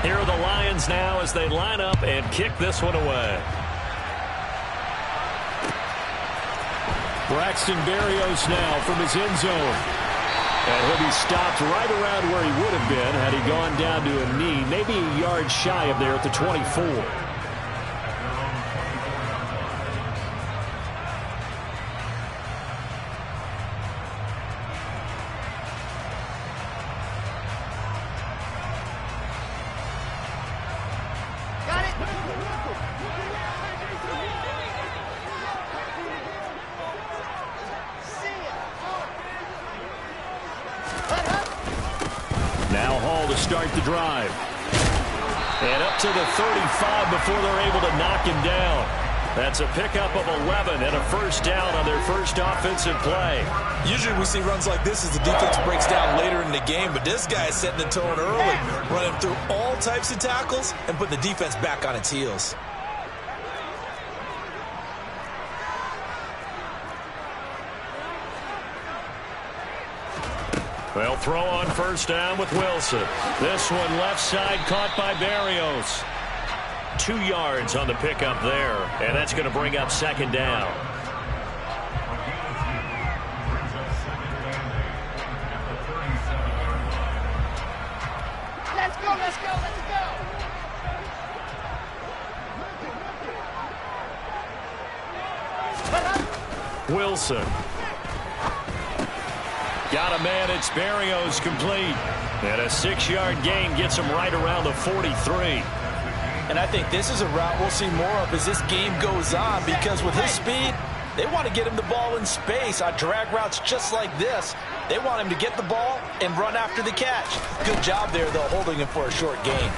Here are the Lions now as they line up and kick this one away. Braxton Berrios now from his end zone. And he'll be stopped right around where he would have been had he gone down to a knee, maybe a yard shy of there at the 24. Start the drive. And up to the 35 before they're able to knock him down. That's a pickup of 11 and a first down on their first offensive play. Usually we see runs like this as the defense breaks down later in the game, but this guy is setting the tone early, running through all types of tackles and putting the defense back on its heels. They'll throw on first down with Wilson. This one left side caught by Berrios. 2 yards on the pickup there, and that's going to bring up second down. Let's go, let's go, let's go. Wilson. Got a man, it's Berrios complete. And a 6-yard gain gets him right around the 43. And I think this is a route we'll see more of as this game goes on, because with his speed, they want to get him the ball in space on drag routes just like this. They want him to get the ball and run after the catch. Good job there, though, holding him for a short gain.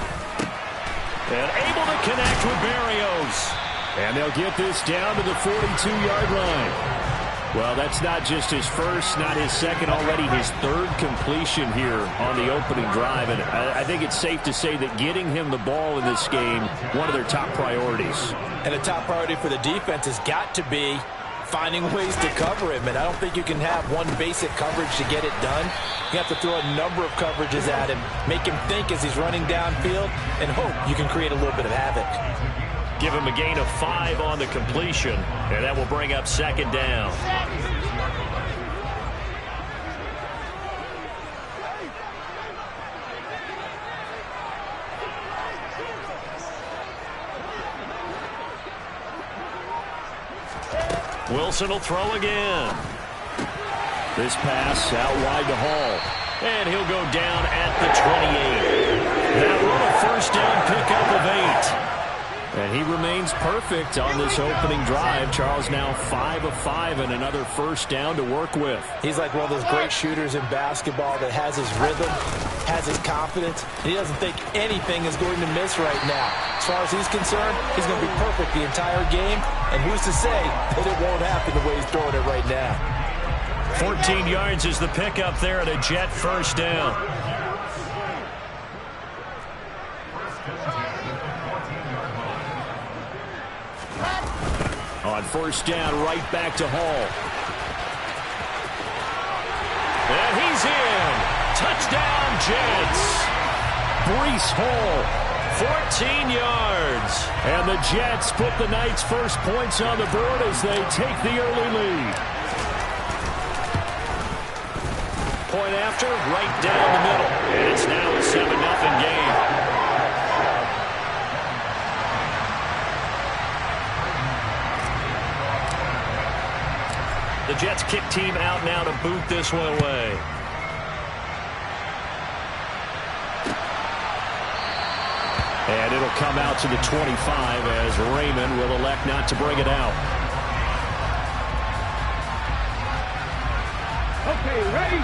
And able to connect with Berrios. And they'll get this down to the 42-yard line. Well, that's not just his first, not his second, already his third completion here on the opening drive. And I think it's safe to say that getting him the ball in this game, one of their top priorities. And a top priority for the defense has got to be finding ways to cover him. And I don't think you can have one basic coverage to get it done. You have to throw a number of coverages at him, make him think as he's running downfield, and hope you can create a little bit of havoc. Give him a gain of 5 on the completion, and that will bring up second down. Wilson will throw again. This pass out wide to Hall, and he'll go down at the 28. That one a first down pickup of 8. And he remains perfect on this opening drive. Charles now 5 of 5 and another first down to work with. He's like one of those great shooters in basketball that has his rhythm, has his confidence. He doesn't think anything is going to miss right now. As far as he's concerned, he's going to be perfect the entire game. And who's to say that it won't happen the way he's throwing it right now? 14 yards is the pickup there at a Jet first down. On first down, right back to Hall. And he's in. Touchdown, Jets. Breece Hall, 14 yards. And the Jets put the Knights' first points on the board as they take the early lead. Point after, right down the middle. And it's now a 7-0 game. The Jets kick team out now to boot this one away. And it'll come out to the 25 as Raymond will elect not to bring it out. Okay, ready?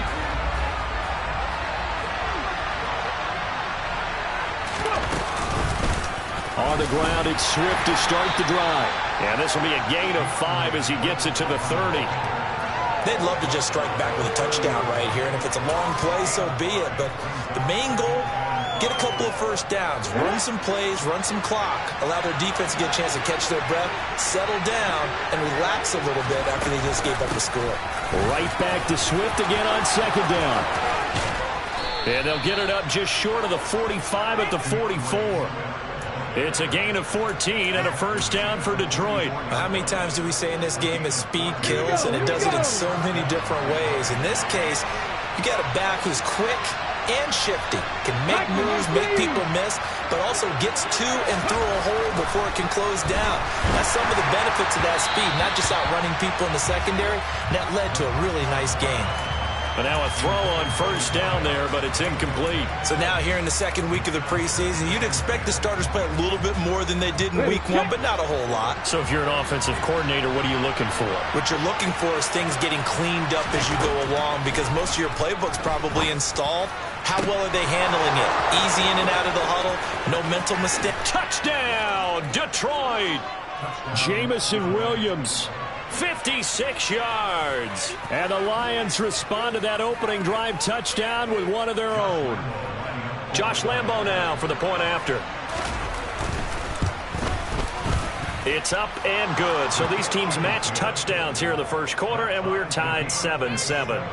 On the ground, it's Swift to start the drive. And this will be a gain of 5 as he gets it to the 30. They'd love to just strike back with a touchdown right here, and if it's a long play, so be it. But the main goal, get a couple of first downs, run some plays, run some clock, allow their defense to get a chance to catch their breath, settle down, and relax a little bit after they just gave up the score. Right back to Swift again on second down. And they'll get it up just short of the 45 at the 44. It's a gain of 14 and a first down for Detroit. How many times do we say in this game is speed kills, and it does it in so many different ways. In this case, you got a back who's quick and shifty, can make moves, make people miss, but also gets to and through a hole before it can close down. That's some of the benefits of that speed, not just outrunning people in the secondary. That led to a really nice gain. But now a throw on first down there, but it's incomplete. So now here in the second week of the preseason, you'd expect the starters play a little bit more than they did in week 1, but not a whole lot. So if you're an offensive coordinator, what are you looking for? What you're looking for is things getting cleaned up as you go along, because most of your playbook's probably installed. How well are they handling it? Easy in and out of the huddle, no mental mistake. Touchdown, Detroit! Jamison Williams, 56 yards. And the Lions respond to that opening drive touchdown with one of their own. Josh Lambo now for the point after. It's up and good. So these teams match touchdowns here in the first quarter, and we're tied 7-7.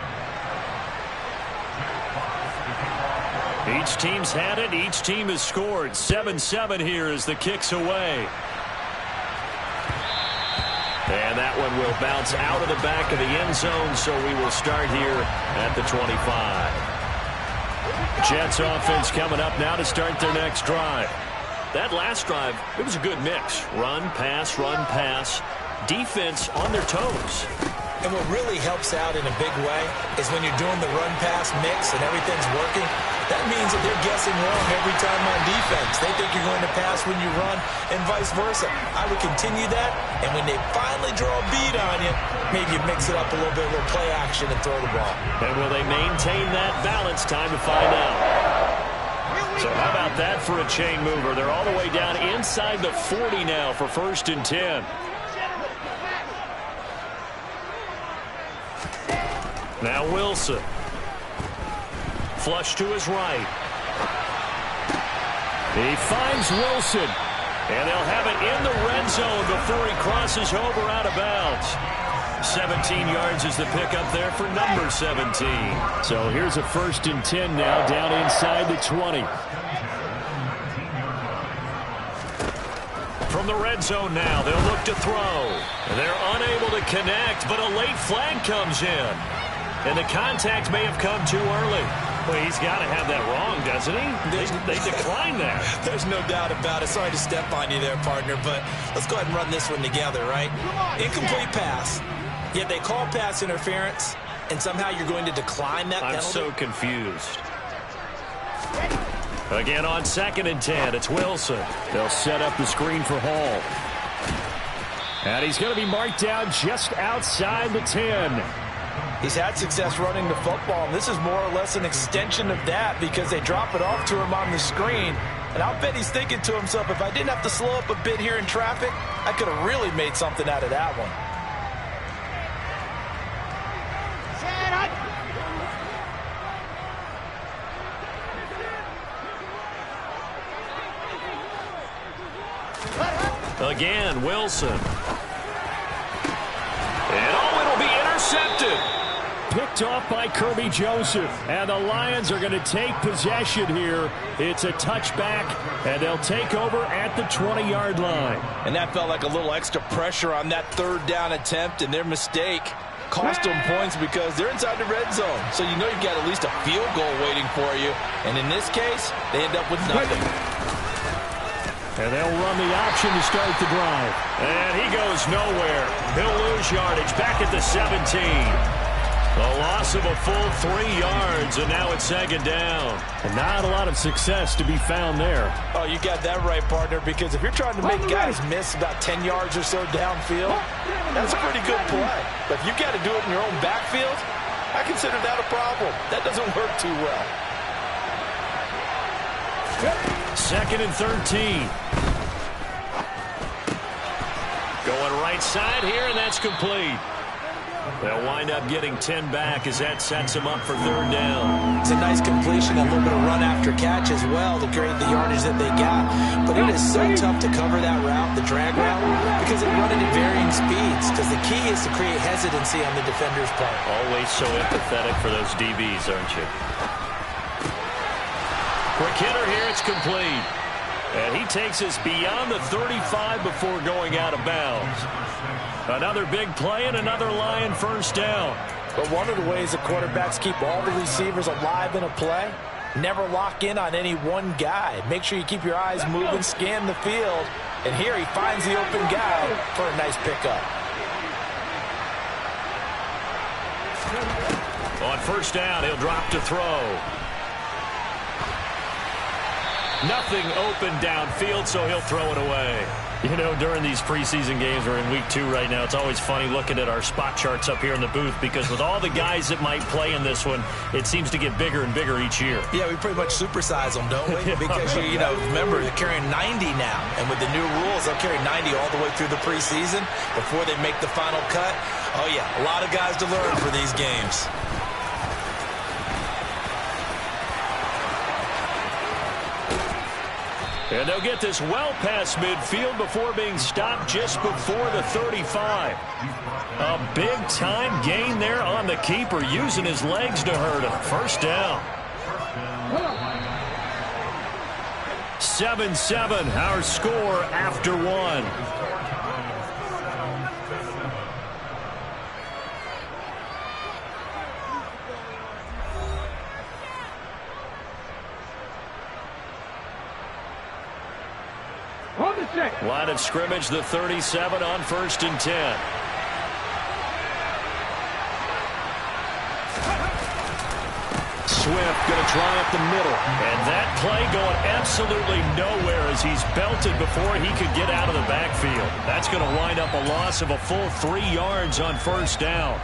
Each team's had it. Each team has scored. 7-7 here as the kick's away. And that one will bounce out of the back of the end zone, so we will start here at the 25. Jets offense coming up now to start their next drive. That last drive, it was a good mix. Run, pass, defense on their toes. And what really helps out in a big way is when you're doing the run-pass mix and everything's working, that means that they're guessing wrong every time on defense. They think you're going to pass when you run and vice versa. I would continue that, and when they finally draw a bead on you, maybe you mix it up a little bit, a little play action, and throw the ball. And will they maintain that balance? Time to find out. So how about that for a chain mover? They're all the way down inside the 40 now for 1st and 10. Now Wilson. Flush to his right. He finds Wilson. And they'll have it in the red zone before he crosses over out of bounds. 17 yards is the pickup there for number 17. So here's a 1st and 10 now down inside the 20. From the red zone now, they'll look to throw. They're unable to connect, but a late flag comes in. And the contact may have come too early. Well, he's got to have that wrong, doesn't he? They declined that. There's no doubt about it. Sorry to step on you there, partner, but let's go ahead and run this one together, right? Incomplete pass. Yet they call pass interference, and somehow you're going to decline that penalty? I'm so confused. Again on 2nd and 10, it's Wilson. They'll set up the screen for Hall. And he's going to be marked down just outside the 10. He's had success running the football, and this is more or less an extension of that because they drop it off to him on the screen. And I'll bet he's thinking to himself, if I didn't have to slow up a bit here in traffic, I could have really made something out of that one. Again, Wilson. And it'll be intercepted. Picked off by Kirby Joseph. And the Lions are going to take possession here. It's a touchback, and they'll take over at the 20-yard line. And that felt like a little extra pressure on that 3rd down attempt, and their mistake cost them points because they're inside the red zone. So you know you've got at least a field goal waiting for you. And in this case, they end up with nothing. And they'll run the option to start the drive. And he goes nowhere. He'll lose yardage back at the 17. A loss of a full 3 yards, and now it's 2nd down. And not a lot of success to be found there. Oh, you got that right, partner, because if you're trying to make guys miss about 10 yards or so downfield, that's a pretty good play. But if you've got to do it in your own backfield, I consider that a problem. That doesn't work too well. 2nd and 13. Going right side here, and that's complete. They'll wind up getting 10 back as that sets them up for 3rd down. It's a nice completion, a little bit of run after catch as well to create the yardage that they got. But it is so tough to cover that route, the drag route, because they run it at varying speeds. Because the key is to create hesitancy on the defender's part. Always so empathetic for those DBs, aren't you? Quick hitter here, it's complete. And he takes us beyond the 35 before going out of bounds. Another big play and another Lion first down. But one of the ways that quarterbacks keep all the receivers alive in a play, never lock in on any one guy. Make sure you keep your eyes moving, scan the field. And here he finds the open guy for a nice pickup. On first down, he'll drop to throw. Nothing open downfield, so he'll throw it away. You know, during these preseason games, we're in week 2 right now, it's always funny looking at our spot charts up here in the booth because with all the guys that might play in this one, it seems to get bigger and bigger each year. Yeah, we pretty much supersize them, don't we? Because, you know, remember, they're carrying 90 now. And with the new rules, they'll carry 90 all the way through the preseason before they make the final cut. Oh, yeah, a lot of guys to learn for these games. And they'll get this well past midfield before being stopped just before the 35. A big-time gain there on the keeper, using his legs to hurt him. First down. 7-7, our score after 1. Line of scrimmage, the 37 on 1st and 10. Swift going to try up the middle. And that play going absolutely nowhere as he's belted before he could get out of the backfield. That's going to wind up a loss of a full 3 yards on first down.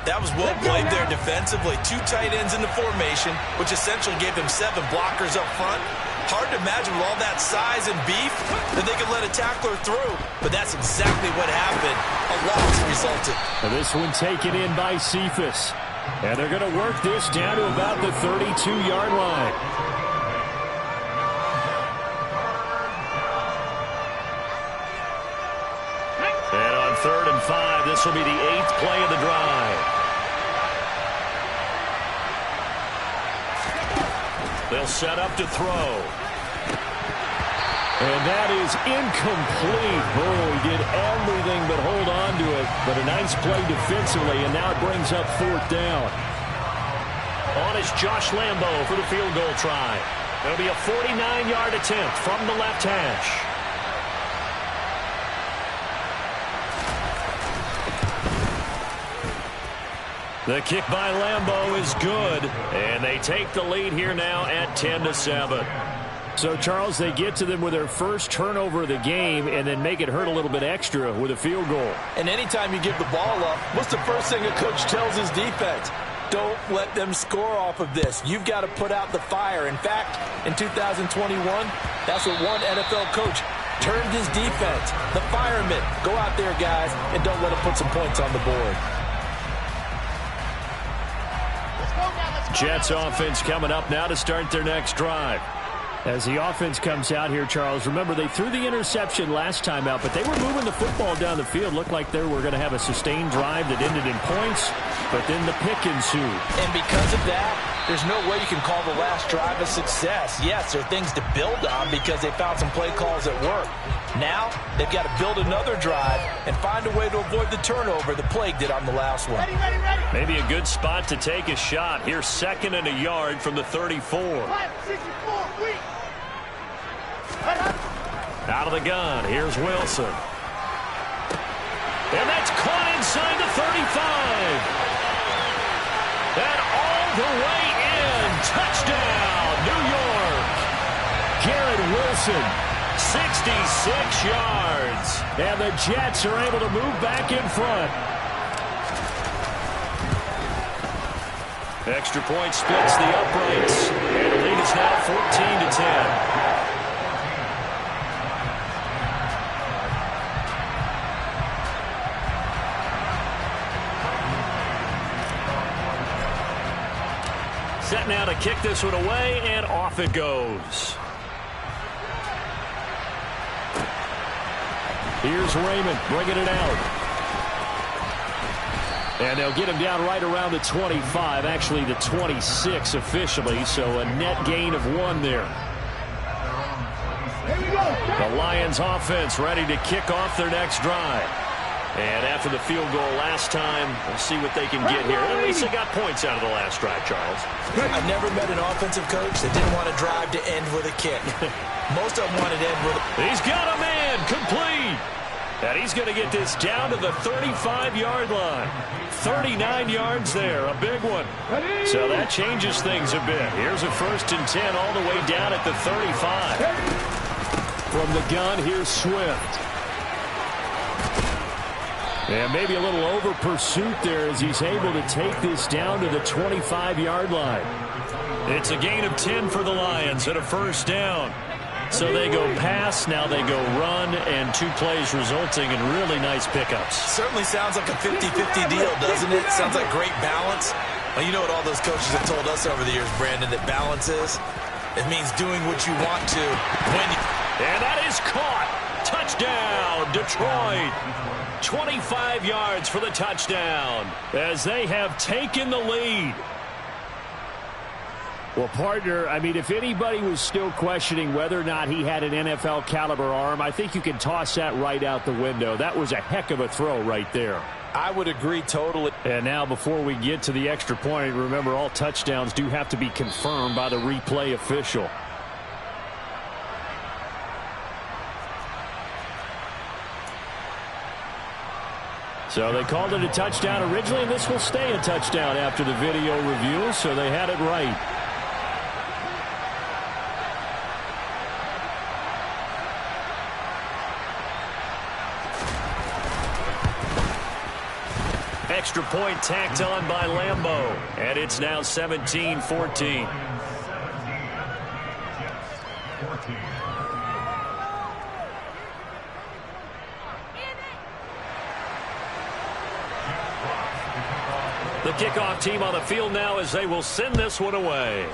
That was well played there defensively. 2 tight ends in the formation, which essentially gave them 7 blockers up front. Hard to imagine with all that size and beef that they could let a tackler through. But that's exactly what happened. A loss resulted. And this one taken in by Cephas. And they're going to work this down to about the 32-yard line. And on 3rd and 5, this will be the 8th play of the drive. They'll set up to throw. And that is incomplete. Oh, he did everything but hold on to it. But a nice play defensively, and now it brings up 4th down. On is Josh Lambo for the field goal try. It'll be a 49-yard attempt from the left hash. The kick by Lambo is good, and they take the lead here now at 10-7. So, Charles, they get to them with their first turnover of the game and then make it hurt a little bit extra with a field goal. And anytime you give the ball up, what's the first thing a coach tells his defense? Don't let them score off of this. You've got to put out the fire. In fact, in 2021, that's what one NFL coach turned his defense. The firemen. Go out there, guys, and don't let them put some points on the board. Jets offense coming up now to start their next drive. As the offense comes out here, Charles, remember they threw the interception last time out, but they were moving the football down the field. Looked like they were going to have a sustained drive that ended in points, but then the pick ensued. And because of that, there's no way you can call the last drive a success. Yes, there are things to build on because they found some play calls that work. Now, they've got to build another drive and find a way to avoid the turnover the Plague did on the last one. Maybe a good spot to take a shot. Here's 2nd and a yard from the 34. Out of the gun, here's Wilson. And that's caught inside the 35. And all the way in. Touchdown, New York. Garrett Wilson, 66 yards. And the Jets are able to move back in front. Extra point splits the uprights. And the lead is now 14-10. Set now to kick this one away, and off it goes. Here's Raymond bringing it out. And they'll get him down right around the 25, actually the 26 officially, so a net gain of 1 there. Here we go. The Lions offense ready to kick off their next drive. And after the field goal last time, we'll see what they can get here. At least they got points out of the last drive, Charles. I've never met an offensive coach that didn't want to drive to end with a kick. Most of them wanted to end with a... He's got a man, complete. And he's going to get this down to the 35-yard line. 39 yards there, a big one. So that changes things a bit. Here's a 1st and 10 all the way down at the 35. From the gun, here's Swift. And maybe a little over pursuit there as he's able to take this down to the 25-yard line. It's a gain of 10 for the Lions and a 1st down. So they go pass, now they go run, and 2 plays resulting in really nice pickups. Certainly sounds like a 50-50 deal, doesn't it? Sounds like great balance. Well, you know what all those coaches have told us over the years, Brandon, that balance is? It means doing what you want to when you... And that is caught. Touchdown, Detroit. 25 yards for the touchdown as they have taken the lead. Well, partner, I mean, if anybody was still questioning whether or not he had an NFL caliber arm, I think you can toss that right out the window. That was a heck of a throw right there. I would agree totally. And now before we get to the extra point, remember all touchdowns do have to be confirmed by the replay official. So they called it a touchdown originally, and this will stay a touchdown after the video review, so they had it right. Extra point tacked on by Lambeau, and it's now 17-14. The kickoff team on the field now as they will send this one away.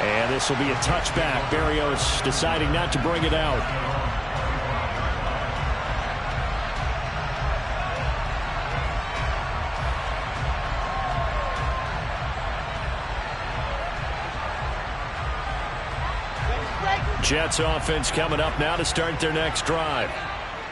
And this will be a touchback. Berrios deciding not to bring it out. Jets offense coming up now to start their next drive.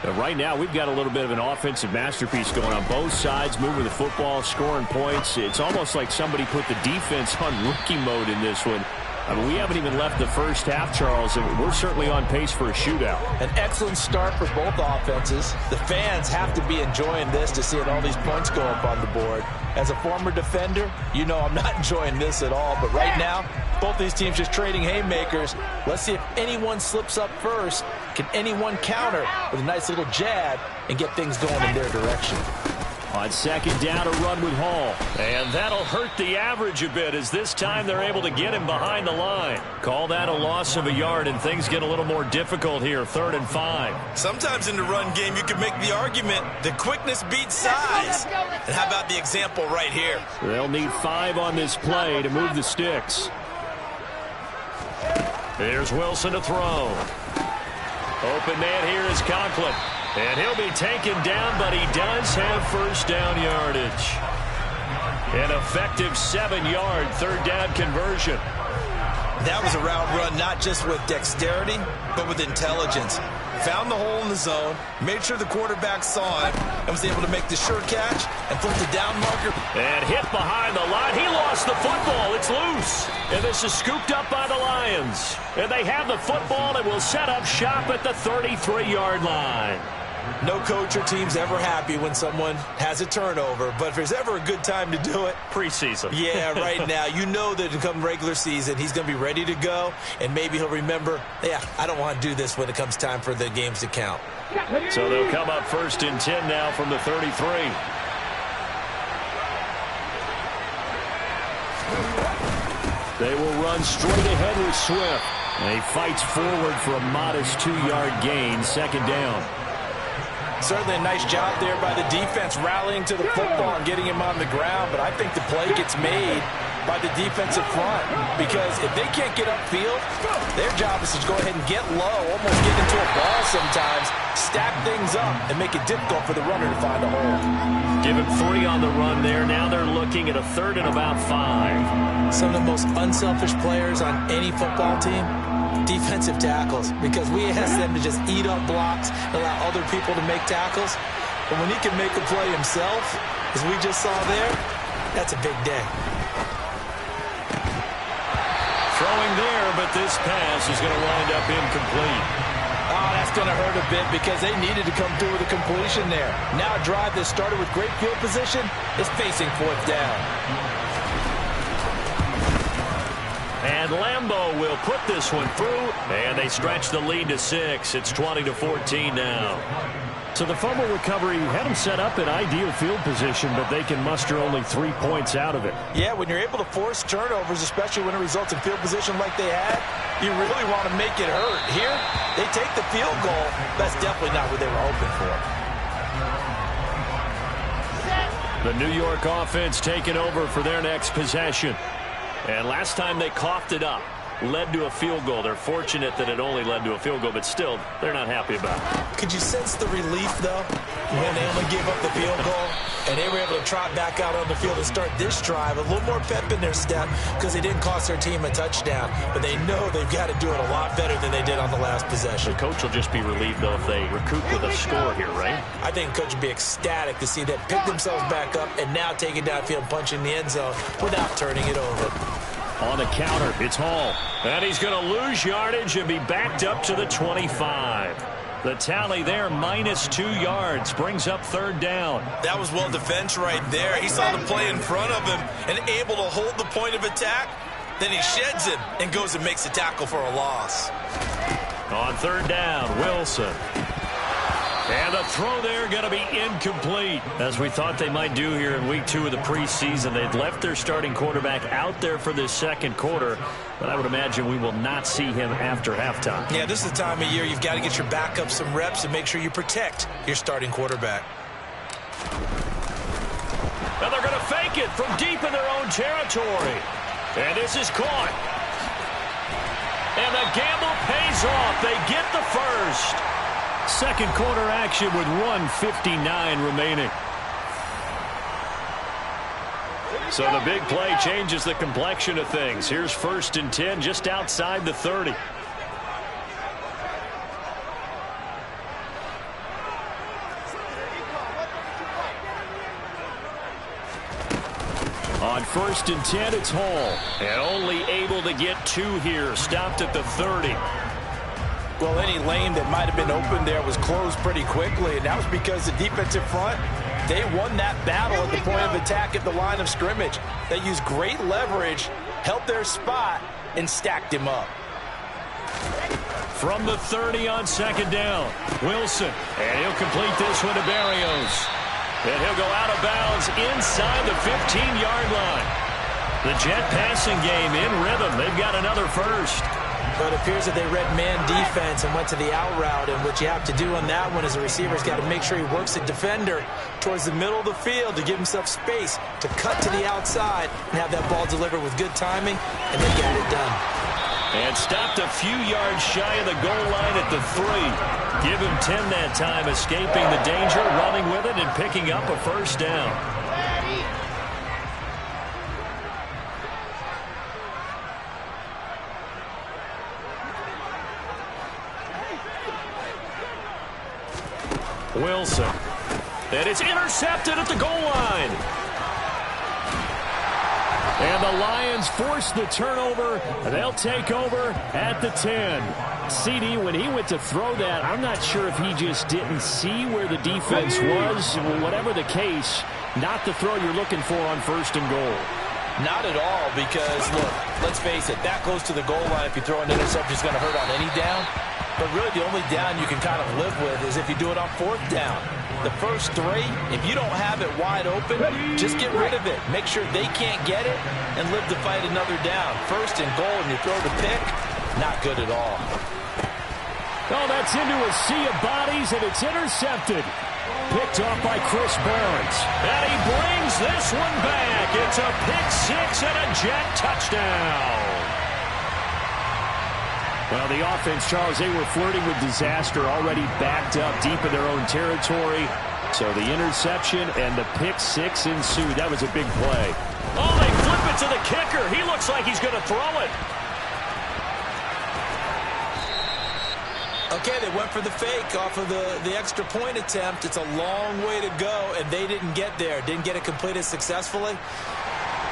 But right now, we've got a little bit of an offensive masterpiece going on both sides, moving the football, scoring points. It's almost like somebody put the defense on rookie mode in this one. I mean, we haven't even left the first half, Charles, and we're certainly on pace for a shootout. An excellent start for both offenses. The fans have to be enjoying this to see all these points go up on the board. As a former defender, you know I'm not enjoying this at all, but right now, both these teams just trading haymakers. Let's see if anyone slips up first. Can anyone counter with a nice little jab and get things going in their direction? On second down, a run with Hall. And that'll hurt the average a bit as this time they're able to get him behind the line. Call that a loss of a yard, and things get a little more difficult here, 3rd and 5. Sometimes in the run game, you can make the argument that quickness beats size. And how about the example right here? They'll need 5 on this play to move the sticks. Here's Wilson to throw. Open man here is Conklin. And he'll be taken down, but he does have 1st down yardage. An effective 7-yard 3rd down conversion. That was a route run not just with dexterity, but with intelligence. Found the hole in the zone, made sure the quarterback saw it, and was able to make the sure catch and flip the down marker. And hit behind the line. He lost the football. It's loose. And this is scooped up by the Lions. And they have the football and will set up shop at the 33-yard line. No coach or team's ever happy when someone has a turnover, but if there's ever a good time to do it, preseason. Yeah, right now. You know that come regular season, he's going to be ready to go, and maybe he'll remember, yeah, I don't want to do this when it comes time for the games to count. So they'll come up 1st and 10 now from the 33. They will run straight ahead with Swift. And he fights forward for a modest 2-yard gain, 2nd down. Certainly a nice job there by the defense rallying to the football and getting him on the ground, but I think the play gets made by the defensive front because if they can't get upfield, their job is to go ahead and get low, almost get into a ball sometimes, stack things up, and make it difficult for the runner to find a hole. Give him 3 on the run there. Now they're looking at a 3rd and about 5. Some of the most unselfish players on any football team, defensive tackles, because we ask them to just eat up blocks and allow other people to make tackles. But when he can make a play himself, as we just saw there, that's a big day. Throwing there, but this pass is going to wind up incomplete. Oh, that's going to hurt a bit because they needed to come through with a completion there. Now a drive that started with great field position is facing 4th down. And Lambeau will put this one through, and they stretch the lead to 6. It's 20-14 now. So the fumble recovery had them set up in ideal field position, but they can muster only 3 points out of it. Yeah, when you're able to force turnovers, especially when it results in field position like they had, you really want to make it hurt. Here, they take the field goal. That's definitely not what they were hoping for. The New York offense taking over for their next possession. And last time they coughed it up, led to a field goal. They're fortunate that it only led to a field goal, but still, they're not happy about it. Could you sense the relief, though, when they only gave up the field goal and they were able to trot back out on the field and start this drive? A little more pep in their step because they didn't cost their team a touchdown, but they know they've got to do it a lot better than they did on the last possession. The coach will just be relieved, though, if they recoup with a score here, right? I think the coach would be ecstatic to see them pick themselves back up and now take it downfield and punch in the end zone without turning it over. On the counter, it's Hall. And he's going to lose yardage and be backed up to the 25. The tally there, -2 yards, brings up 3rd down. That was well defense right there. He saw the play in front of him and able to hold the point of attack. Then he sheds him and goes and makes a tackle for a loss. On 3rd down, Wilson. And the throw there going to be incomplete. As we thought they might do here in week 2 of the preseason, they'd left their starting quarterback out there for this 2nd quarter, but I would imagine we will not see him after halftime. Yeah, this is the time of year you've got to get your backup some reps and make sure you protect your starting quarterback. And they're going to fake it from deep in their own territory. And this is caught. And the gamble pays off. They get the first. 2nd quarter action with 1:59 remaining. So the big play changes the complexion of things. Here's 1st and 10 just outside the 30. On 1st and 10, it's Hall. And only able to get 2 here. Stopped at the 30. Well, any lane that might have been open there was closed pretty quickly, and that was because the defensive front, they won that battle at the point of attack at the line of scrimmage. They used great leverage, held their spot, and stacked him up. From the 30 on 2nd down, Wilson. And he'll complete this one to Berrios. And he'll go out of bounds inside the 15-yard line. The Jet passing game in rhythm. They've got another first. But it appears that they read man defense and went to the out route, and what you have to do on that one is the receiver's got to make sure he works the defender towards the middle of the field to give himself space to cut to the outside and have that ball delivered with good timing, and they got it done. And stopped a few yards shy of the goal line at the 3. Give him 10 that time, escaping the danger, running with it, and picking up a first down. Wilson. And it's intercepted at the goal line. And the Lions force the turnover. They'll take over at the 10. CD, when he went to throw that, I'm not sure if he just didn't see where the defense was. Whatever the case, not the throw you're looking for on 1st and goal. Not at all, because, look, let's face it, that goes to the goal line. If you throw an interception, it's going to hurt on any down. But really, the only down you can kind of live with is if you do it on 4th down. The first 3, if you don't have it wide open, just get rid of it. Make sure they can't get it and live to fight another down. 1st and goal, and you throw the pick, not good at all. Oh, that's into a sea of bodies, and it's intercepted. Picked off by Chris Barnes. And he brings this one back. It's a pick-6 and a Jet touchdown. Well, the offense, Charles, they were flirting with disaster, already backed up deep in their own territory. So the interception and the pick-6 ensued. That was a big play. Oh, they flip it to the kicker. He looks like he's going to throw it. Okay, they went for the fake off of the extra point attempt. It's a long way to go, and they didn't get there. Didn't get it completed successfully.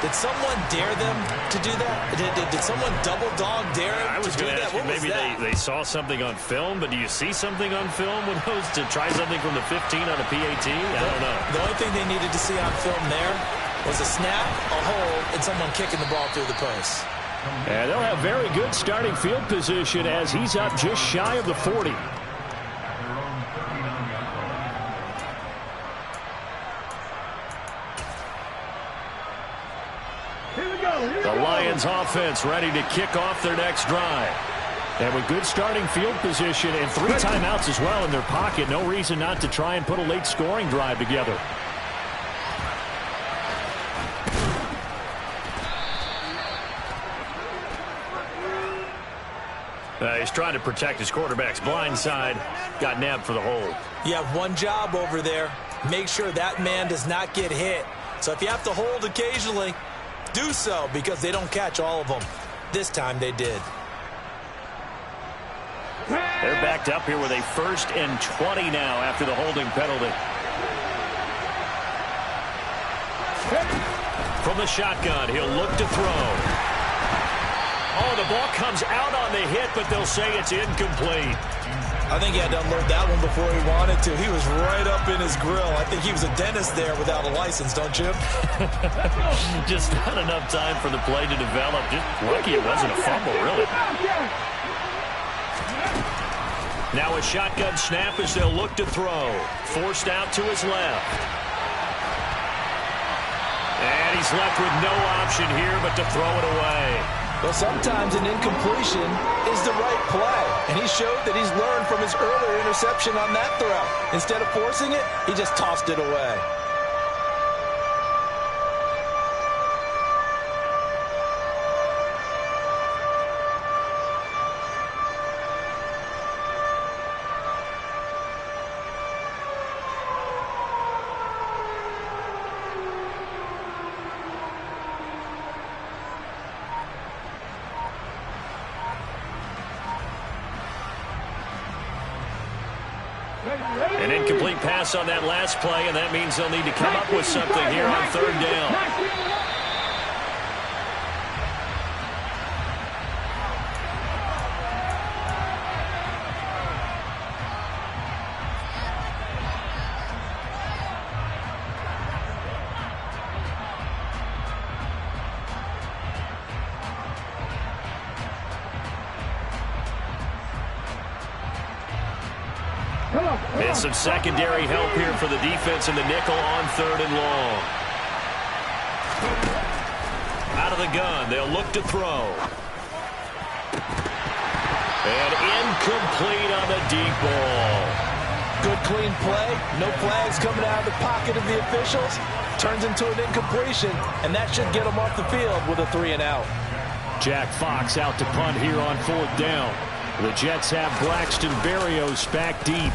Did someone dare them to do that? Did someone double-dog dare them to do that? I was going to ask you, maybe they saw something on film, but do you see something on film with those to try something from the 15 on a PAT? I don't know. The only thing they needed to see on film there was a snap, a hold, and someone kicking the ball through the post. And they'll have very good starting field position as he's up just shy of the 40. The Lions offense ready to kick off their next drive. And with good starting field position and 3 timeouts as well in their pocket, no reason not to try and put a late scoring drive together. He's trying to protect his quarterback's blind side. Got nabbed for the hold. You have one job over there. Make sure that man does not get hit. So if you have to hold occasionally, do so, because they don't catch all of them. This time they did. They're backed up here with a 1st and 20 now after the holding penalty. From the shotgun, he'll look to throw. Oh, the ball comes out on the hit, but they'll say it's incomplete. I think he had to unload that one before he wanted to. He was right up in his grill. I think he was a dentist there without a license, don't you? Just not enough time for the play to develop. Just lucky it wasn't a fumble, really. Now a shotgun snap as they'll look to throw. Forced out to his left. And he's left with no option here but to throw it away. Well, sometimes an incompletion is the right play. And he showed that he's learned from his earlier interception on that throw. Instead of forcing it, he just tossed it away. An incomplete pass on that last play, and that means they'll need to come up with something here on 3rd down. And some secondary help here for the defense in the nickel on 3rd and long. Out of the gun, they'll look to throw. And incomplete on the deep ball. Good clean play. No flags coming out of the pocket of the officials. Turns into an incompletion, and that should get them off the field with a 3 and out. Jack Fox out to punt here on 4th down. The Jets have Braxton Berrios back deep.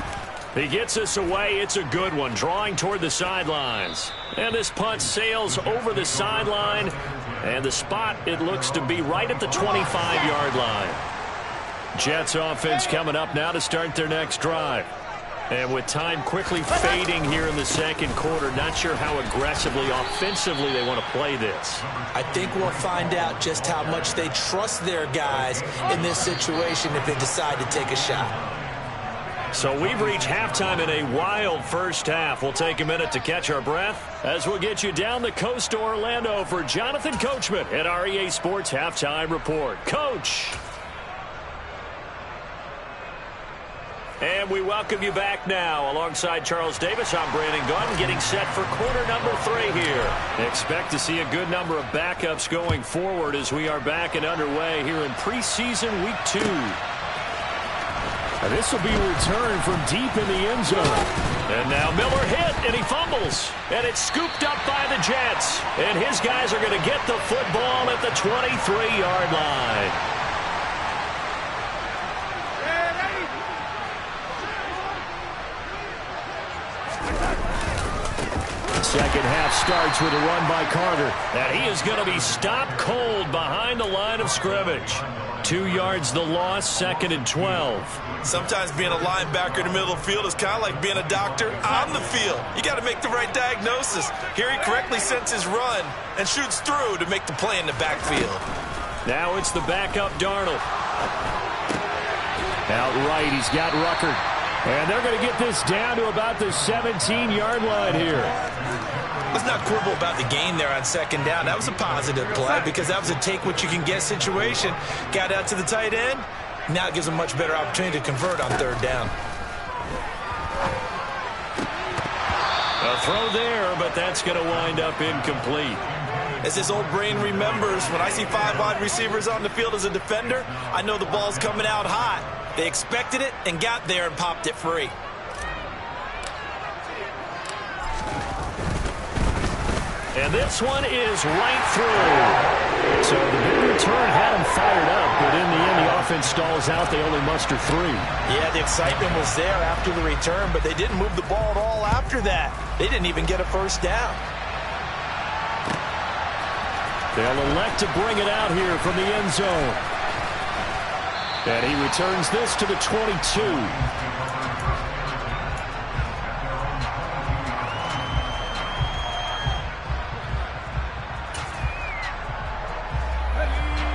He gets us away. It's a good one, drawing toward the sidelines. And this punt sails over the sideline. And the spot, it looks to be right at the 25-yard line. Jets offense coming up now to start their next drive. And with time quickly fading here in the 2nd quarter, not sure how aggressively, offensively they want to play this. I think we'll find out just how much they trust their guys in this situation if they decide to take a shot. So we've reached halftime in a wild first half. We'll take a minute to catch our breath as we'll get you down the coast to Orlando for Jonathan Coachman at our EA Sports Halftime Report. Coach. And we welcome you back now. Alongside Charles Davis, I'm Brandon Gunn, getting set for quarter number 3 here. Expect to see a good number of backups going forward as we are back and underway here in preseason week 2. This will be returned from deep in the end zone. And now Miller hit, and he fumbles. And it's scooped up by the Jets. And his guys are going to get the football at the 23-yard line. Second half starts with a run by Carter. And he is going to be stopped cold behind the line of scrimmage. 2 yards the loss, 2nd and 12. Sometimes being a linebacker in the middle of the field is kind of like being a doctor on the field. You got to make the right diagnosis. Here he correctly sends his run and shoots through to make the play in the backfield. Now it's the backup Darnold. Out right, he's got Rucker. And they're going to get this down to about the 17-yard line here. Let's not quibble about the gain there on 2nd down. That was a positive play because that was a take-what-you-can-get situation. Got out to the tight end. Now it gives them much better opportunity to convert on 3rd down. A throw there, but that's going to wind up incomplete. As his old brain remembers, when I see 5 wide receivers on the field as a defender, I know the ball's coming out hot. They expected it and got there and popped it free. And this one is right through. So the big return had him fired up, but in the end the offense stalls out. They only muster 3. Yeah, the excitement was there after the return, but they didn't move the ball at all after that. They didn't even get a 1st down. They'll elect to bring it out here from the end zone. And he returns this to the 22.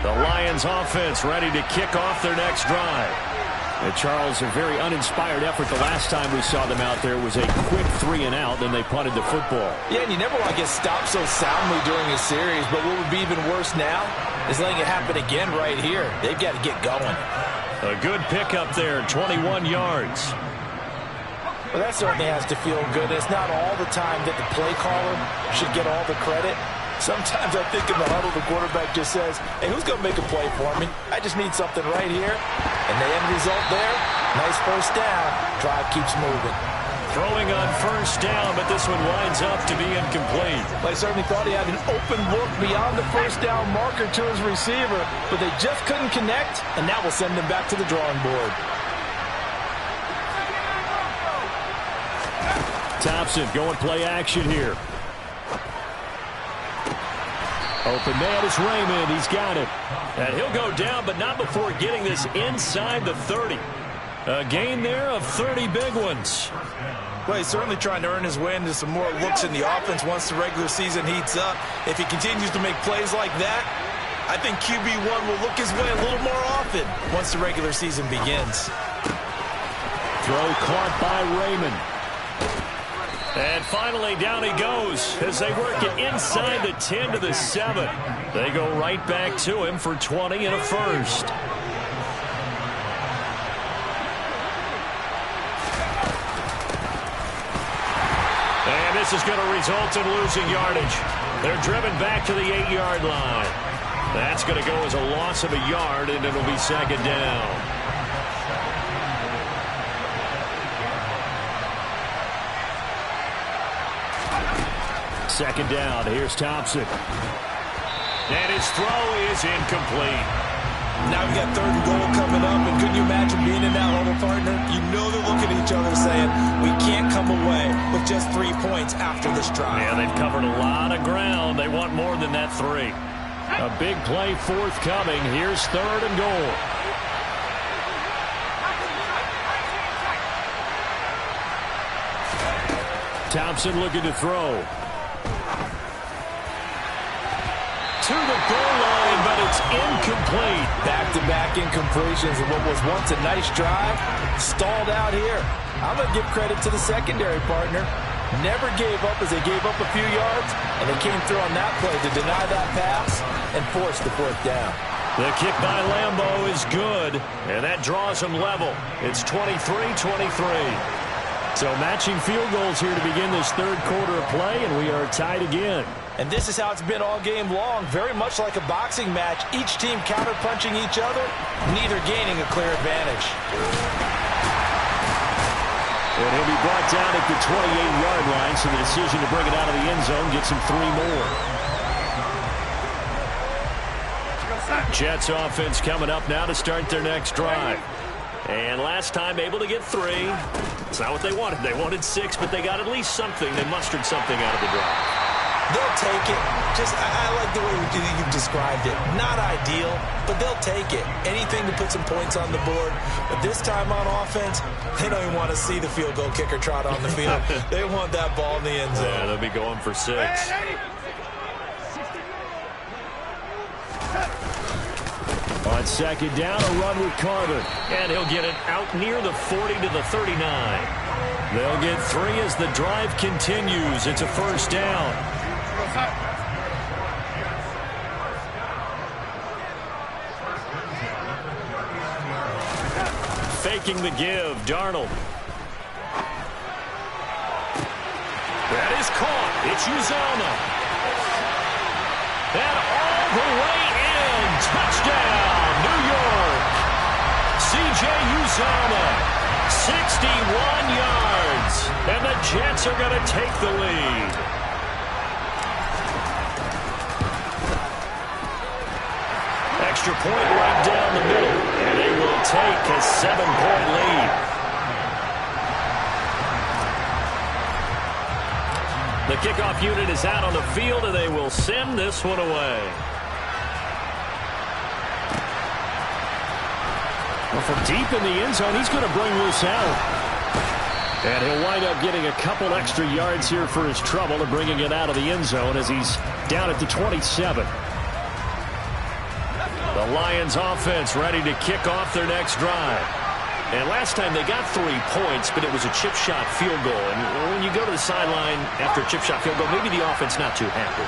The Lions offense ready to kick off their next drive. And Charles, a very uninspired effort the last time we saw them out there was a quick 3 and out, then they punted the football. Yeah, and you never want to get stopped so soundly during a series, but what would be even worse now is letting it happen again right here. They've got to get going. A good pickup there, 21 yards. Well, that certainly has to feel good. It's not all the time that the play caller should get all the credit. Sometimes I think in the huddle, the quarterback just says, hey, who's going to make a play for me? I just need something right here. And the end result there, nice 1st down. Drive keeps moving. Throwing on 1st down, but this one winds up to be incomplete. I certainly thought he had an open look beyond the 1st down marker to his receiver, but they just couldn't connect, and that will send them back to the drawing board. Thompson going play action here. Open man is Raymond. He's got it. And he'll go down, but not before getting this inside the 30. A gain there of 30 big ones. Well, he's certainly trying to earn his way into some more looks in the offense once the regular season heats up. If he continues to make plays like that, I think QB1 will look his way a little more often once the regular season begins. Throw caught by Raymond. And finally, down he goes as they work it inside the 10 to the 7. They go right back to him for 20 and a 1st. And this is going to result in losing yardage. They're driven back to the 8-yard line. That's going to go as a loss of a yard, and it'll be 2nd down. Second down. Here's Thompson. And his throw is incomplete. Now we got 3rd and goal coming up, and couldn't you imagine being in that huddle, partner? You know they're looking at each other saying, we can't come away with just 3 points after this drive. Yeah, they've covered a lot of ground. They want more than that 3. A big play forthcoming. Here's 3rd and goal. Thompson looking to throw. To the goal line, but it's incomplete. Back-to-back incompletions, and what was once a nice drive stalled out here. I'm going to give credit to the secondary, partner. Never gave up as they gave up a few yards, and they came through on that play to deny that pass and force the 4th down. The kick by Lambeau is good, and that draws them level. It's 23-23. So matching field goals here to begin this 3rd quarter of play, and we are tied again. And this is how it's been all game long, very much like a boxing match. Each team counter-punching each other, neither gaining a clear advantage. And he'll be brought down at the 28-yard line, so the decision to bring it out of the end zone gets him 3 more. Jets offense coming up now to start their next drive. And last time able to get 3. It's not what they wanted. They wanted 6, but they got at least something. They mustered something out of the drive. They'll take it. I like the way you've described it. Not ideal, but they'll take it. Anything to put some points on the board. But this time on offense, they don't even want to see the field goal kicker trot on the field. They want that ball in the end zone. Yeah, they'll be going for 6. On second down, a run with Carter. And he'll get it out near the 40 to the 39. They'll get 3 as the drive continues. It's a first down. Faking the give, Darnold. That is caught. It's Uzomah. And all the way in. Touchdown, New York. C.J. Uzomah, 61 yards. And the Jets are going to take the lead. Extra point right down the middle. And they will take a 7-point lead. The kickoff unit is out on the field, and they will send this one away. Well, from deep in the end zone, he's going to bring this out. And he'll wind up getting a couple extra yards here for his trouble and bringing it out of the end zone as he's down at the 27. The Lions offense ready to kick off their next drive. And last time they got 3 points, but it was a chip shot field goal. And when you go to the sideline after a chip shot field goal, maybe the offense not too happy.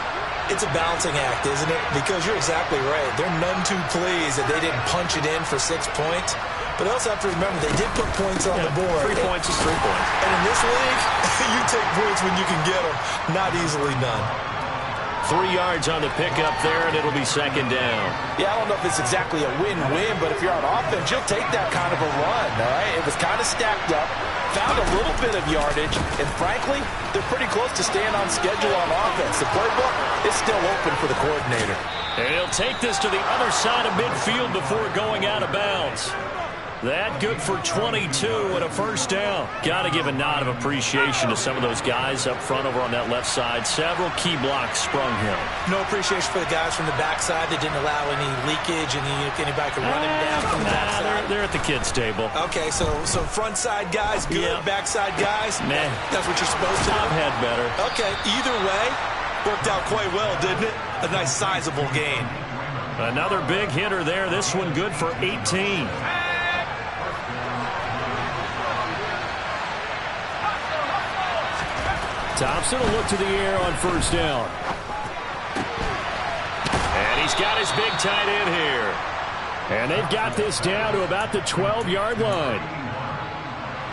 It's a balancing act, isn't it? Because you're exactly right. They're none too pleased that they didn't punch it in for 6 points. But they also have to remember they did put points on the board. 3 points is 3 points. And in this league, you take points when you can get them. Not easily done. 3 yards on the pickup there, and it'll be second down. Yeah, I don't know if it's exactly a win-win, but if you're on offense, you'll take that kind of a run, all right? It was kind of stacked up, found a little bit of yardage, and frankly, they're pretty close to staying on schedule on offense. The playbook is still open for the coordinator. And he'll take this to the other side of midfield before going out of bounds. That good for 22 and a first down. Got to give a nod of appreciation to some of those guys up front over on that left side. Several key blocks sprung him. No appreciation for the guys from the backside that didn't allow any leakage and anybody could run him down from the backside. They're at the kids' table. Okay, so front side guys good, backside guys, nah. That's what you're supposed to do. Top had better. Okay, either way, worked out quite well, didn't it? A nice sizable gain. Another big hitter there. This one good for 18. Thompson will look to the air on first down. And he's got his big tight end here. And they've got this down to about the 12-yard line.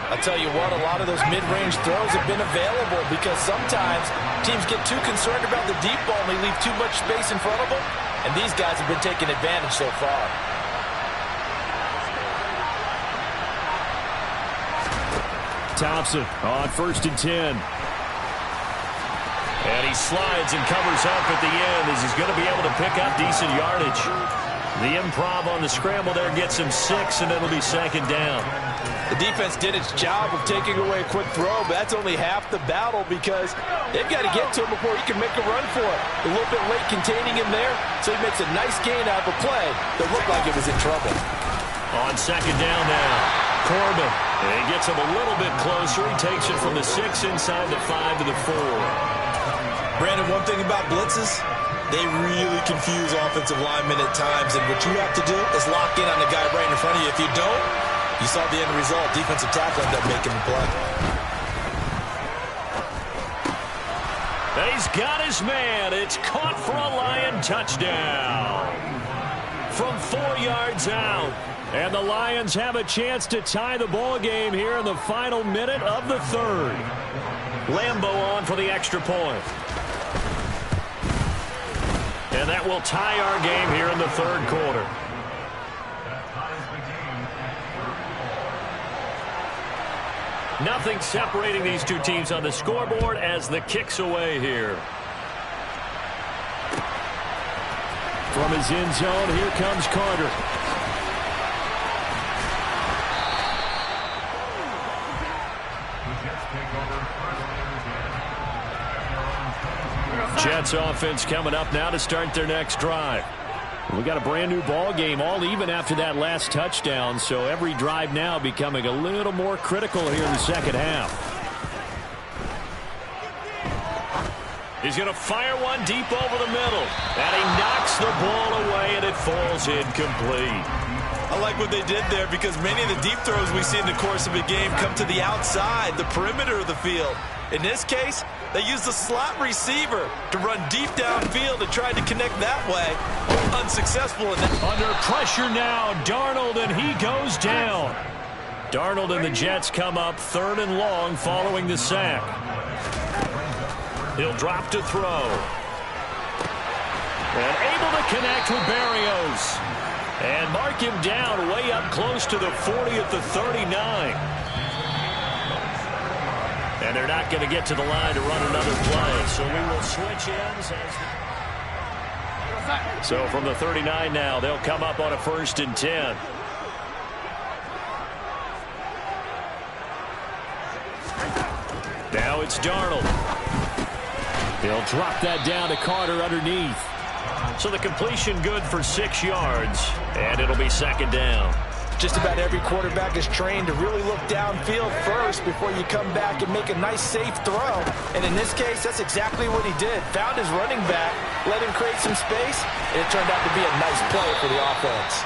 I'll tell you what, a lot of those mid-range throws have been available because sometimes teams get too concerned about the deep ball and they leave too much space in front of them. And these guys have been taking advantage so far. Thompson on first and 10. And he slides and covers up at the end as he's going to be able to pick up decent yardage. The improv on the scramble there gets him 6, and it'll be second down. The defense did its job of taking away a quick throw, but that's only half the battle because they've got to get to him before he can make a run for it. A little bit late containing him there, so he makes a nice gain out of a play that looked like it was in trouble. On second down now, Corbin. And he gets him a little bit closer. He takes it from the 6 inside the 5 to the 4. Brandon, one thing about blitzes, they really confuse offensive linemen at times, and what you have to do is lock in on the guy right in front of you. If you don't, you saw the end result. Defensive tackle ended up making the play. He's got his man. It's caught for a Lion touchdown. From 4 yards out. And the Lions have a chance to tie the ball game here in the final minute of the third. Lambeau on for the extra point. And that will tie our game here in the third quarter. Nothing separating these two teams on the scoreboard as the kick's away here. From his end zone, here comes Carter. Jets offense coming up now to start their next drive. We got a brand new ball game, all even after that last touchdown, so every drive now becoming a little more critical here in the second half. He's going to fire one deep over the middle, and he knocks the ball away, and it falls incomplete. I like what they did there because many of the deep throws we see in the course of a game come to the outside, the perimeter of the field. In this case, they used the slot receiver to run deep downfield and tried to connect that way. Unsuccessful in that. Under pressure now, Darnold, and he goes down. Darnold and the Jets come up 3rd and long following the sack. He'll drop to throw. And able to connect with Berrios. And mark him down way up close to the 40 at the 39. And they're not going to get to the line to run another play. So we will switch ends. So from the 39 now, they'll come up on a 1st and 10. Now it's Darnold. He'll drop that down to Carter underneath. So the completion good for 6 yards, and it'll be 2nd down. Just about every quarterback is trained to really look downfield first before you come back and make a nice, safe throw. And in this case, that's exactly what he did. Found his running back, let him create some space, and it turned out to be a nice play for the offense.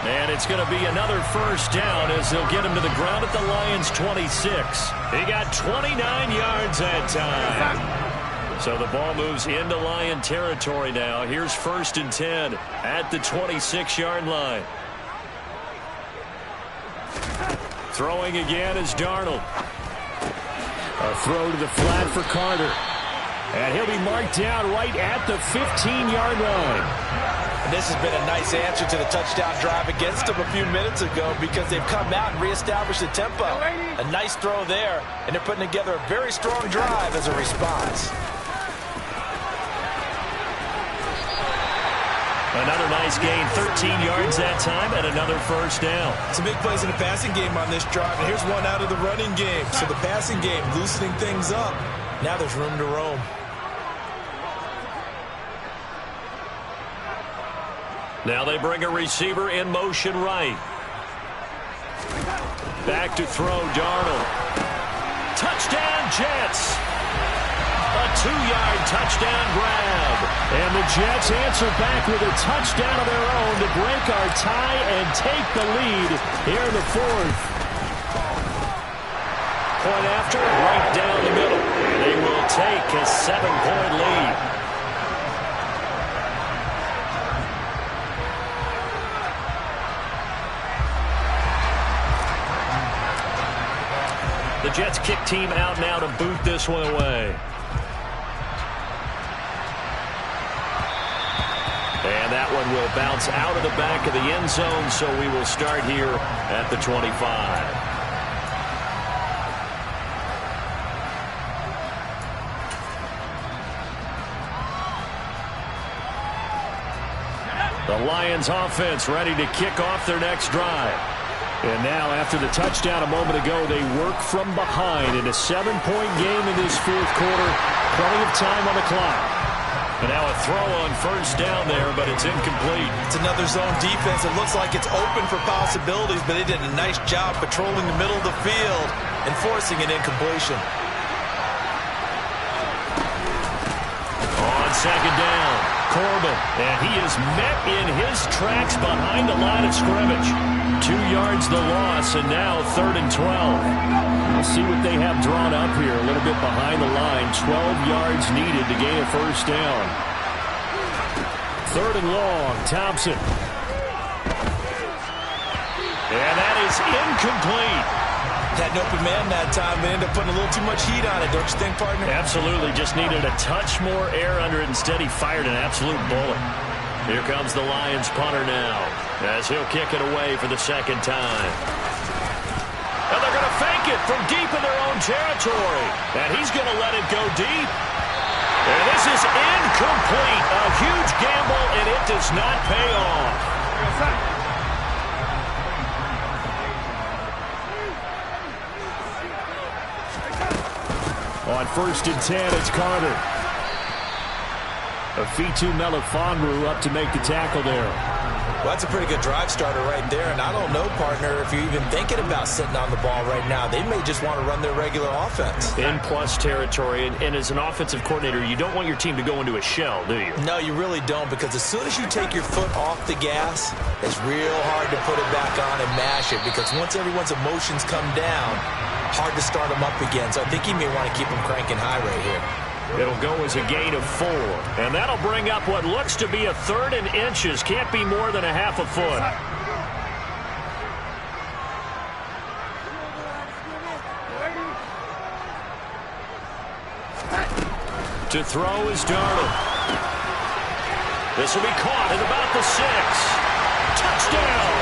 And it's going to be another 1st down as they'll get him to the ground at the Lions' 26. He got 29 yards that time. So the ball moves into Lion territory now. Here's 1st and 10 at the 26-yard line. Throwing again is Darnold. A throw to the flat for Carter. And he'll be marked down right at the 15-yard line. And this has been a nice answer to the touchdown drive against them a few minutes ago because they've come out and reestablished the tempo. A nice throw there, and they're putting together a very strong drive as a response. Another nice gain, 13 yards that time, and another 1st down. Some big plays in the passing game on this drive, and here's one out of the running game. So the passing game loosening things up. Now there's room to roam. Now they bring a receiver in motion right. Back to throw, Darnold. Touchdown, Jets. A 2-yard touchdown grab. And the Jets answer back with a touchdown of their own to break our tie and take the lead here in the 4th. Point after, right down the middle. They will take a 7-point lead. The Jets kick team out now to boot this one away. And that one will bounce out of the back of the end zone, so we will start here at the 25. The Lions offense ready to kick off their next drive. And now, after the touchdown a moment ago, they work from behind in a 7-point game in this 4th quarter. Plenty of time on the clock. And now a throw on 1st down there, but it's incomplete. It's another zone defense. It looks like it's open for possibilities, but they did a nice job patrolling the middle of the field and forcing an incompletion. On 2nd down, Corbin, and he is met in his tracks behind the line of scrimmage. 2 yards the loss, and now 3rd and 12. We'll see what they have drawn up here. A little bit behind the line. 12 yards needed to gain a 1st down. 3rd and long, Thompson. And that is incomplete. Had an open man that time. They ended up putting a little too much heat on it, don't you think, partner? Absolutely. Just needed a touch more air under it. Instead, he fired an absolute bullet. Here comes the Lions punter now as he'll kick it away for the 2nd time. And they're going to fake it from deep in their own territory. And he's going to let it go deep. And this is incomplete. A huge gamble, and it does not pay off. On 1st and 10, it's Carter. Afitu Melifonwu up to make the tackle there. Well, that's a pretty good drive starter right there. And I don't know, partner, if you're even thinking about sitting on the ball right now. They may just want to run their regular offense. In plus territory. And as an offensive coordinator, you don't want your team to go into a shell, do you? No, you really don't, because as soon as you take your foot off the gas, it's real hard to put it back on and mash it, because once everyone's emotions come down, hard to start them up again. So I think he may want to keep them cranking high right here. It'll go as a gain of 4. And that'll bring up what looks to be a 3rd and inches. Can't be more than a half a foot. To throw is Darnold. This will be caught at about the 6. Touchdown!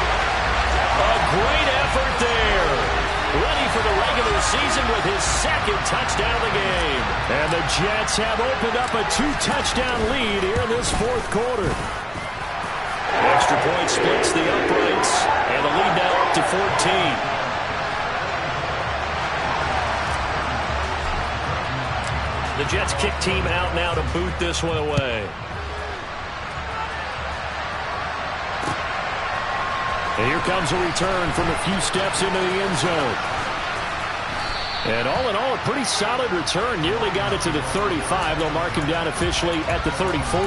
A great effort there. Ready for the regular season with his 2nd touchdown of the game. And the Jets have opened up a 2-touchdown lead here in this 4th quarter. Extra point splits the uprights, and the lead now up to 14. The Jets kick team out now to boot this one away. And here comes a return from a few steps into the end zone. And all in all, a pretty solid return. Nearly got it to the 35. They'll mark him down officially at the 34.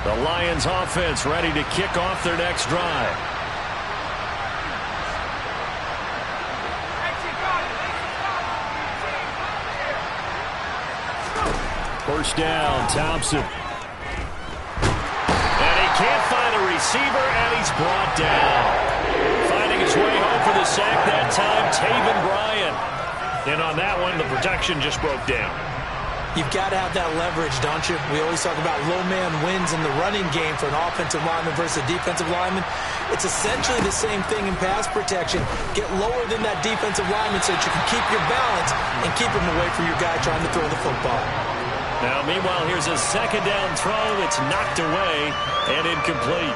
The Lions offense ready to kick off their next drive. First down, Thompson. And he can't find a receiver, and he's brought down. Finding his way home for the sack that time, Taven Bryan. And on that one, the protection just broke down. You've got to have that leverage, don't you? We always talk about low man wins in the running game for an offensive lineman versus a defensive lineman. It's essentially the same thing in pass protection. Get lower than that defensive lineman so that you can keep your balance and keep him away from your guy trying to throw the football. Now, meanwhile, here's a 2nd down throw that's knocked away and incomplete.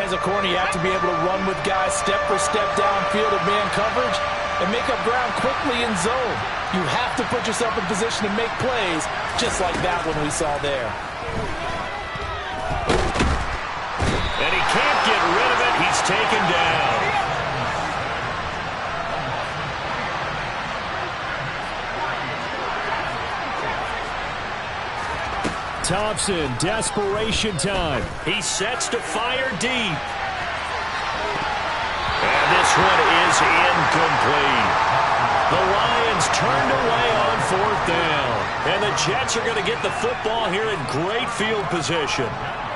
As a corner, you have to be able to run with guys step for step downfield at man coverage and make up ground quickly in zone. You have to put yourself in position to make plays, just like that one we saw there. And he can't get rid of it. He's taken down. Thompson, desperation time. He sets to fire deep. And this one is incomplete. The Lions turned away on 4th down. And the Jets are going to get the football here in great field position.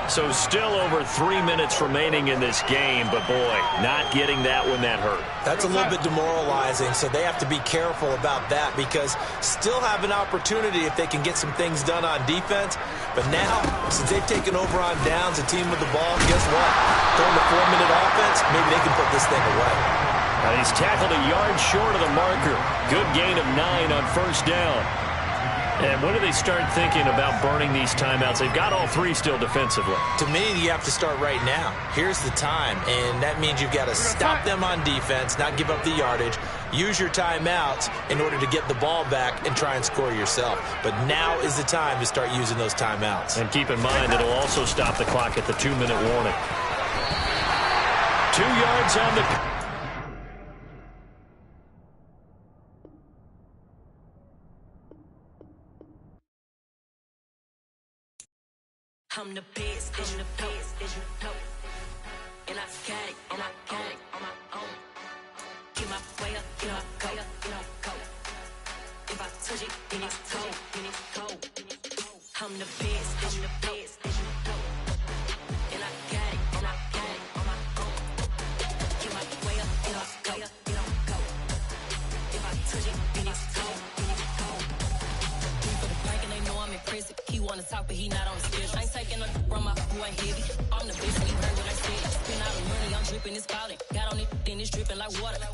So still over 3 minutes remaining in this game, but boy, not getting that one that hurt. That's a little bit demoralizing, so they have to be careful about that, because still have an opportunity if they can get some things done on defense. But now, since they've taken over on downs, a team with the ball, guess what? Going to 4-minute offense, maybe they can put this thing away. And he's tackled a yard short of the marker. Good gain of 9 on 1st down. And when do they start thinking about burning these timeouts? They've got all 3 still defensively. To me, you have to start right now. Here's the time, and that means you've got to stop them on defense, not give up the yardage, use your timeouts in order to get the ball back and try and score yourself. But now is the time to start using those timeouts. And keep in mind, it'll also stop the clock at the 2-minute warning. 2 yards on the... I'm the best, I'm the best, as you know. And I got it on my own, Get my way up, get my go, go. If I touch it, then it's cold, I'm the best, as you know. And I got it on my own. Get my way up, get my go. If I touch it, then it's cold, For the break and they know I'm impressive. He want wanna talk, but he not on the schedule. I ain't taking no from my boy heavy. I'm the bitch, and he heard what I said. Spend all the money, I'm dripping, it's falling. Got on it, then it's dripping like water.